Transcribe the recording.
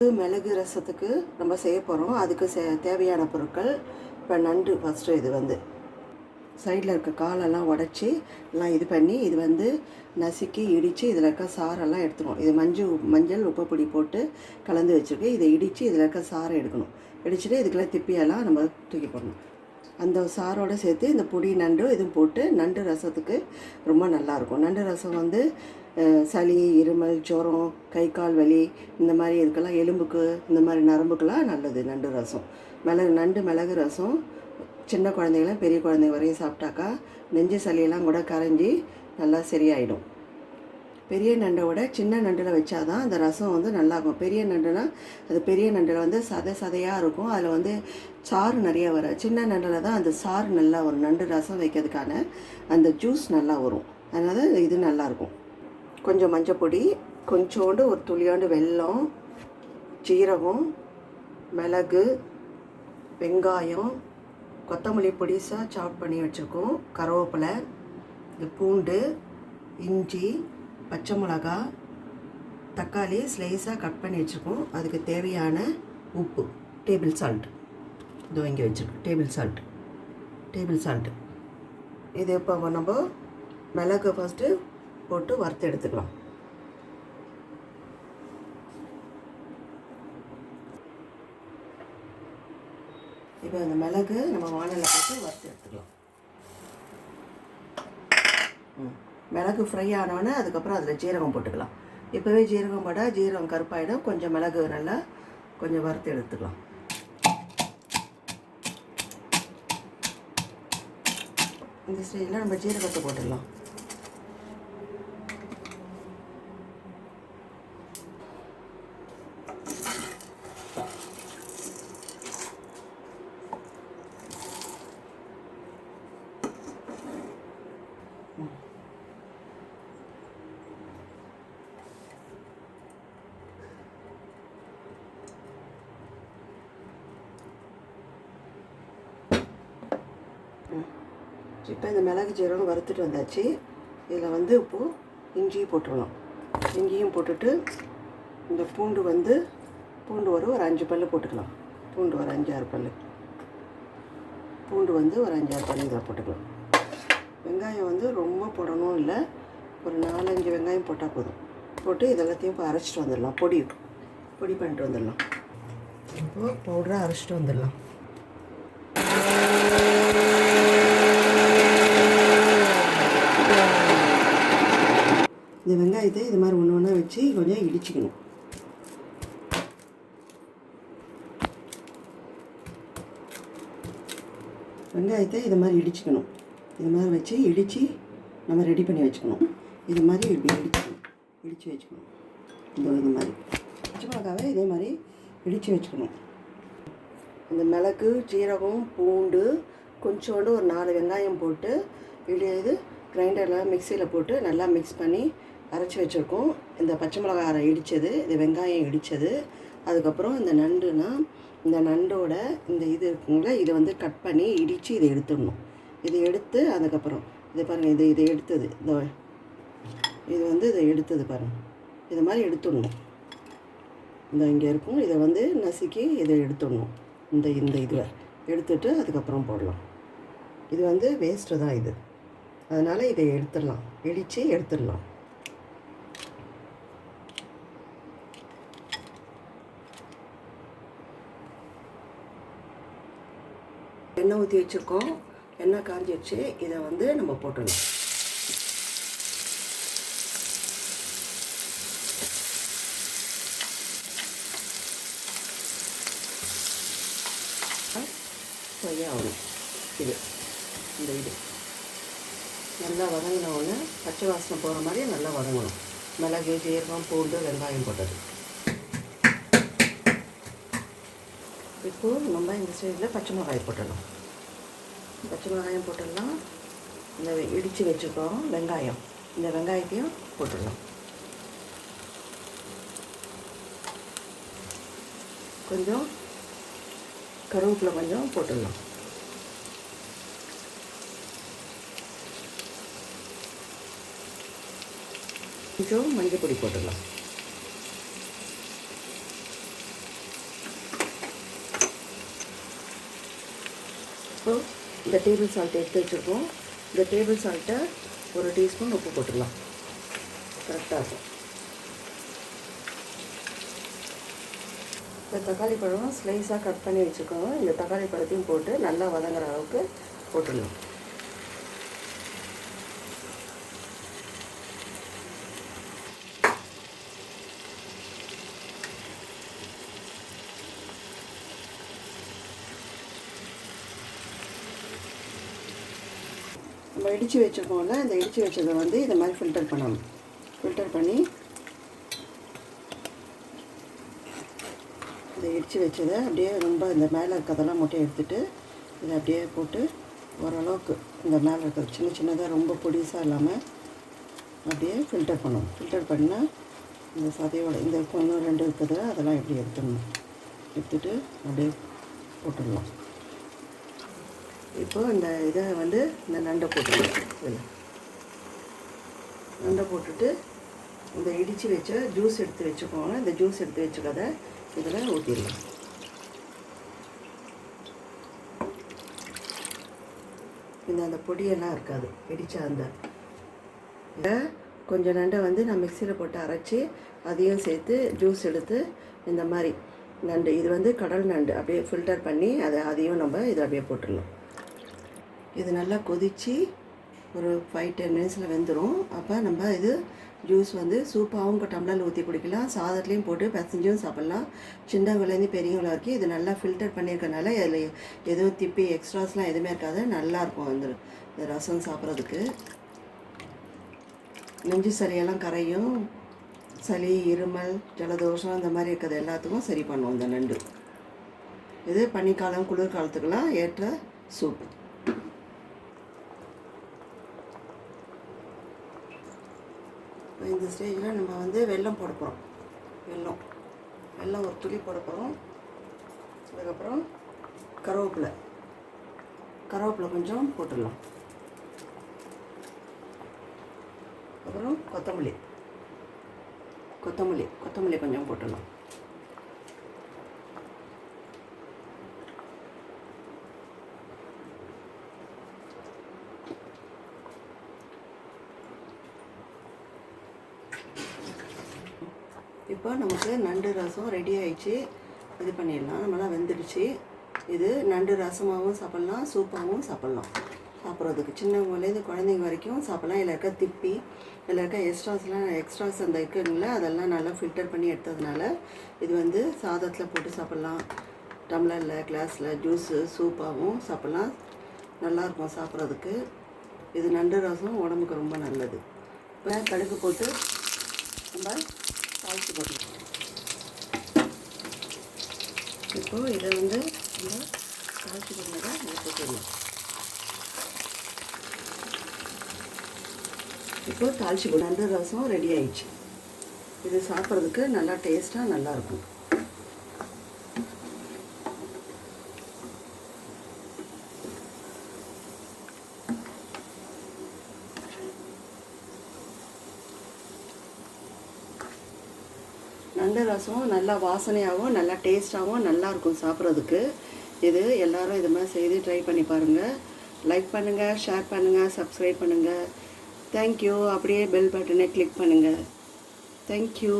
மிளகு ரசத்துக்கு நம்ம செய்ய போகிறோம். அதுக்கு தேவையான பொருட்கள். இப்போ நண்டு ஃபஸ்ட்டு இது வந்து சைடில் இருக்க காலெல்லாம் உடச்சி எல்லாம் இது பண்ணி இது வந்து நசுக்கி இடித்து இதில் இருக்க சாரெல்லாம் எடுத்துக்கணும். இது மஞ்சள் உப்பு பொடி போட்டு கலந்து வச்சுருக்கு. இதை இடித்து இதில் இருக்க சாரை எடுக்கணும். இடிச்சுட்டு இதுக்கெல்லாம் திப்பியெல்லாம் நம்ம தூக்கி போடணும். அந்த சாரோடு சேர்த்து இந்த பொடி நண்டு இதுவும் போட்டு நண்டு ரசத்துக்கு ரொம்ப நல்லாயிருக்கும். நண்டு ரசம் வந்து சளி, இருமல், ஜுரம், கை கால் வலி இந்த மாதிரி இதுக்கெல்லாம் எலும்புக்கு இந்த மாதிரி நரம்புக்கெல்லாம் நல்லது நண்டு ரசம். நண்டு மிளகு ரசம் சின்ன குழந்தைங்களாம் பெரிய குழந்தைங்க வரையும் சாப்பிட்டாக்கா நெஞ்சு சளியெல்லாம் கூட கரைஞ்சி நல்லா சரியாயிடும். பெரிய நண்டை விட சின்ன நண்டில் வச்சாதான் அந்த ரசம் வந்து நல்லாயிருக்கும். பெரிய நண்டுனா அது பெரிய நண்டில் வந்து சதையாக இருக்கும். அதில் வந்து சாறு நிறைய வரும். சின்ன நண்டில் தான் அந்த சாறு நல்லா வரும். நண்டு ரசம் வைக்கிறதுக்கான அந்த ஜூஸ் நல்லா வரும். அதனால் இது நல்லாயிருக்கும். கொஞ்சம் மஞ்சள் பொடி, கொஞ்சோண்டு ஒரு துளியோண்டு வெல்லம், சீரகம், மிளகு, வெங்காயம், கொத்தமல்லி பொடிசாக சாப் பண்ணி வச்சுருக்கோம், கருவேப்பிலை, இது பூண்டு, இஞ்சி, பச்சை மிளகா, தக்காளி ஸ்லைஸாக கட் பண்ணி வச்சுருக்கோம். அதுக்கு தேவையான உப்பு, டேபிள் சால்ட் இதோ இங்கே வச்சுருக்கோம். டேபிள் சால்ட்டு இது இப்போ நம்ம மிளகு ஃபஸ்ட்டு போட்டு வறுத்து எடுத்துக்கலாம். இப்போ அந்த மிளகு நம்ம வானலில் போட்டு வறுத்து எடுத்துக்கலாம். மிளகு ஃப்ரை ஆனோடனே அதுக்கப்புறம் அதில் ஜீரகம் போட்டுக்கலாம். இப்போவே ஜீரகம் போட்டால் ஜீரகம் கருப்பாயிடும். கொஞ்சம் மிளகு நல்லா கொஞ்சம் வறுத்து எடுத்துக்கலாம். இந்த ஸ்டேஜில் நம்ம ஜீரகத்தை போட்டுடலாம். இப்போ இந்த மிளகு ஜீரகம் வறுத்துட்டு வந்தாச்சு. இதில் வந்து இப்போது இஞ்சியும் போட்டுடலாம். இஞ்சியும் போட்டுட்டு இந்த பூண்டு ஒரு 5 பல் போட்டுக்கலாம். பூண்டு ஒரு 5-6 பல் இதில் போட்டுக்கலாம். வெங்காயம் வந்து ரொம்ப போடணும் இல்லை, ஒரு 4-5 வெங்காயம் போட்டால் போதும். போட்டு இதெல்லாத்தையும் இப்போ அரைச்சிட்டு வந்துடலாம். பொடி பண்ணிட்டு வந்துடலாம். இப்போது பவுடராக அரைச்சிட்டு வந்துடலாம். இந்த வெங்காயத்தை இது மாதிரி ஒன்று ஒன்றா வச்சு கொஞ்சம் இடிச்சிக்கணும். வெங்காயத்தை இது மாதிரி இடிச்சிக்கணும். இது மாதிரி வச்சு இடித்து நம்ம ரெடி பண்ணி வச்சுக்கணும். இது மாதிரி இப்படி இடித்து வச்சுக்கணும். இது மாதிரி பச்சை மிளகாவை இதே மாதிரி இடித்து வச்சுக்கணும். இந்த மிளகு, ஜீரகம், பூண்டு, கொஞ்சோண்டு ஒரு 4 வெங்காயம் போட்டு இது கிரைண்டரில் மிக்சியில் போட்டு நல்லா மிக்ஸ் பண்ணி அரைச்சி வச்சுருக்கோம். இந்த பச்சை மிளகாய் இடித்தது, இது வெங்காயம் இடித்தது, அதுக்கப்புறம் இந்த நண்டுனா இந்த நண்டோட இந்த இது இருக்குங்களா, இதை வந்து கட் பண்ணி இடித்து இதை எடுத்துடணும். இதை எடுத்து அதுக்கப்புறம் இதை பாருங்கள், இதை எடுத்தது இது வந்து இதை எடுத்தது பாருங்கள், இது மாதிரி எடுத்துடணும். இந்த இங்கே இருக்கும், இதை வந்து நசுக்கி இதை எடுத்துடணும். இந்த இதில் எடுத்துட்டு அதுக்கப்புறம் போடலாம். இது வந்து வேஸ்ட்டு தான் இது, அதனால் இதை எடுத்துடலாம், இடித்து எடுத்துடலாம். எண்ணெய் ஊற்றி வச்சுருக்கோம். எண்ணெய் காஞ்சி வச்சு இதை வந்து நம்ம போட்டுடலாம். ஆகணும். இது நல்லா வதங்கினோடனே பச்சை வாசனை போகிற மாதிரி நல்லா வதங்கணும். மிளகு, ஜீரகம், பூண்டு, வெங்காயம் போட்டது. இப்போது நம்ம இந்த ஸ்டேஜில் பச்சை மிளகாய் போட்டுடலாம். இந்த இடித்து வச்சுருக்கோம் வெங்காயம், இந்த வெங்காயத்தையும் போட்டுடலாம். கொஞ்சம் கருவேப்பிலை கொஞ்சம் போட்டுடலாம். கொஞ்சம் மஞ்சள் பொடி போட்டுடலாம். இப்போ இந்த டேபிள் சால்ட் எடுத்து வச்சுருக்கோம். இந்த டேபிள் சால்ட்டை 1 டீஸ்பூன் உப்பு போட்டுடலாம். கரெக்டாக இருக்கும். இந்த தக்காளி பழம் ஸ்லைஸாக கட் பண்ணி வச்சுக்கோங்க. இந்த தக்காளி பழத்தையும் போட்டு நல்லா வதங்குற அளவுக்கு போட்டுடலாம். நம்ம இடித்து வச்சுருக்கோம்ல, இந்த இடித்து வச்சதை வந்து இந்த மாதிரி ஃபில்டர் பண்ணணும். ஃபில்டர் பண்ணி இதை இடித்து வச்சதை அப்படியே ரொம்ப இந்த மேலே இருக்கிறதெல்லாம் மட்டும் எடுத்துகிட்டு இதை அப்படியே போட்டு ஓரளவுக்கு இந்த மேலே இருக்கிறது சின்ன சின்னதாக ரொம்ப பொடிசாக இல்லாமல் அப்படியே ஃபில்டர் பண்ணணும். ஃபில்டர் பண்ணால் இந்த சதையோட இந்த 1-2 இருக்குது அதெல்லாம் எப்படி எடுத்துட்டு அப்படியே போட்டுடலாம். இப்போ இந்த இதை வந்து இந்த நண்டை போட்டுடலாம். இதில் நண்டை போட்டுட்டு இந்த இடித்து வச்ச ஜூஸ் எடுத்து வச்சுக்கோங்க. இந்த ஜூஸ் எடுத்து வச்சுக்கதை இதில் ஊற்றிடலாம். அந்த பொடியெல்லாம் இருக்காது. இடித்த அந்த இதை கொஞ்சம் நண்டை வந்து நான் மிக்சியில் போட்டு அரைச்சி அதையும் சேர்த்து ஜூஸ் எடுத்து இந்த மாதிரி நண்டு இது வந்து கடல் நண்டு அப்படியே ஃபில்டர் பண்ணி அதையும் நம்ம இதில் அப்படியே போட்டுடலாம். இது நல்லா கொதித்து ஒரு 5-10 மினிட்ஸில் வெந்துடும். அப்போ நம்ம இது ஜூஸ் வந்து சூப்பாகவும் டம்ளரில் ஊற்றி குடிக்கலாம். சாதத்துலேயும் போட்டு பிசைஞ்சும் சாப்பிட்லாம். சின்னவங்கலேருந்து பெரியவங்கள வரைக்கும் இது நல்லா ஃபில்டர் பண்ணியிருக்கனால அதில் எதுவும் திப்பி எக்ஸ்ட்ராஸ்லாம் எதுவுமே இருக்காது. நல்லாயிருக்கும் இந்த ரசம் சாப்பிட்றதுக்கு. நெஞ்சு சளியெல்லாம் கரையும். சளி, இருமல், ஜலதோஷம் இந்த மாதிரி இருக்கிறது எல்லாத்துக்கும் சரி பண்ணுவோம் இந்த நண்டு. இது பனிக்காலம் குளிர்காலத்துக்கெல்லாம் ஏற்ற சூப். இந்த ஸ்டேஜில் நம்ம வந்து வெல்லம் போட போகிறோம். வெல்லம் ஒரு துளி போட போகிறோம். அதுக்கப்புறம் கருவேப்பிலை கொஞ்சம் போட்டுடலாம். அப்புறம் கொத்தமல்லி கொஞ்சம் போட்டுடலாம். இப்போ நமக்கு நண்டு ரசம் ரெடி ஆயிடுச்சு. இது பண்ணிடலாம். நம்மளாம் வெந்துடுச்சு. இது நண்டு ரசமாகவும் சாப்பிட்லாம், சூப்பாகவும் சாப்பிட்லாம். சாப்பிட்றதுக்கு சின்னவங்கலேருந்து குழந்தைங்க வரைக்கும் சாப்பிட்லாம். இதில் இருக்க திப்பி, இதில் இருக்க எக்ஸ்ட்ராஸ் அந்த இருக்குங்கள அதெல்லாம் நல்லா ஃபில்டர் பண்ணி எடுத்ததுனால இது வந்து சாதத்தில் போட்டு சாப்பிட்லாம். டம்ளரில், கிளாஸில் ஜூஸு சூப்பாகவும் சாப்பிட்லாம். நல்லாயிருக்கும் சாப்பிட்றதுக்கு. இது நண்டு ரசம் உடம்புக்கு ரொம்ப நல்லது. இப்போ கடுகு போட்டு நம்ம தாளித்து போட்டுக்கலாம். இப்போது இதை வந்து நம்ம தாளித்து போட்டதை இதை போட்டுடலாம். இப்போது தாளித்து போட்டு நண்டு ரசம் ரெடி ஆயிடுச்சு. இது சாப்பிட்றதுக்கு நல்லா டேஸ்ட்டாக நல்லாயிருக்கும். நண்டு ரசம் நல்லா வாசனையாகவும் நல்லா டேஸ்ட்டாகவும் நல்லாயிருக்கும் சாப்பிட்றதுக்கு. இது எல்லோரும் இது மாதிரி செய்து ட்ரை பண்ணி பாருங்கள். லைக் பண்ணுங்கள், ஷேர் பண்ணுங்கள், சப்ஸ்கிரைப் பண்ணுங்கள். தேங்க்யூ. அப்படியே பெல் பட்டனை கிளிக் பண்ணுங்கள். தேங்க்யூ.